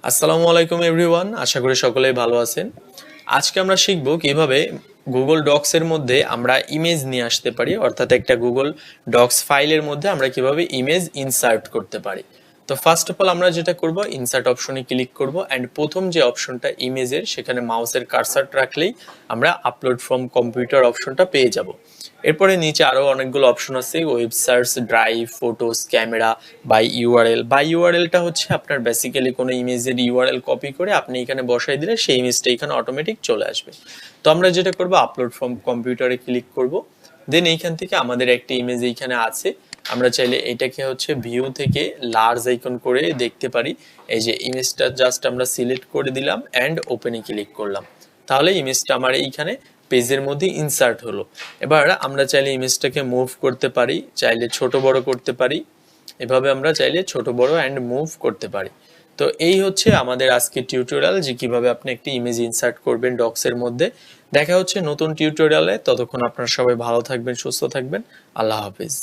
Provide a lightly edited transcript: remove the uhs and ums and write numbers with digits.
আসসালামু আলাইকুম এভরিওয়ান, আশা করি সকলেই ভালো আছেন। আজকে আমরা শিখব কিভাবে গুগল ডক্স এর মধ্যে আমরা ইমেজ নিয়ে আসতে পারি, অর্থাৎ একটা গুগল ডক্স ফাইলের মধ্যে আমরা কিভাবে ইমেজ ইনসার্ট করতে পারি। তো ফার্স্ট অফ অল আমরা যেটা করব, ইনসার্ট অপশনে ক্লিক করব অ্যান্ড প্রথম যে অপশনটা ইমেজের, সেখানে মাউসের কার্সার রাখলেই আমরা আপলোড ফ্রম কম্পিউটার অপশনটা পেয়ে যাব। এরপরে নিচে আরো অনেকগুলো অপশন আছে, web search, drive, photos, camera, by URL. By ইউআরএলটা হচ্ছে আপনার বেসিক্যালি কোনো ইমেজের ইউআরএল কপি করে আপনি এখানে বসাই দিলে সেই ইমেজটা এখানে অটোমেটিক চলে আসবে। তো আমরা যেটা করব, আপলোড ফ্রম কম্পিউটারে ক্লিক করব, দেন এইখান থেকে আমাদের একটা ইমেজ এইখানে আছে। আমরা চাইলে এটাকে হচ্ছে ভিউ থেকে লার্জ আইকন করে দেখতে পারি। এই যে ইমেজটা জাস্ট আমরা সিলেক্ট করে দিলাম অ্যান্ড ওপেনে ক্লিক করলাম, তাহলে ইমেজটা আমার এইখানে পেজের মধ্যে ইনসার্ট হলো। এবার আমরা চাইলে ইমেজটাকে মুভ করতে পারি, চাইলে ছোট বড় করতে পারি। এভাবে আমরা চাইলে ছোট বড় অ্যান্ড মুভ করতে পারি। তো এই হচ্ছে আমাদের আজকের টিউটোরিয়াল, যে কিভাবে আপনি একটি ইমেজ ইনসার্ট করবেন ডক্সের মধ্যে। দেখা হচ্ছে নতুন টিউটোরিয়ালে, ততক্ষণ আপনারা সবাই ভালো থাকবেন, সুস্থ থাকবেন। আল্লাহ হাফিজ।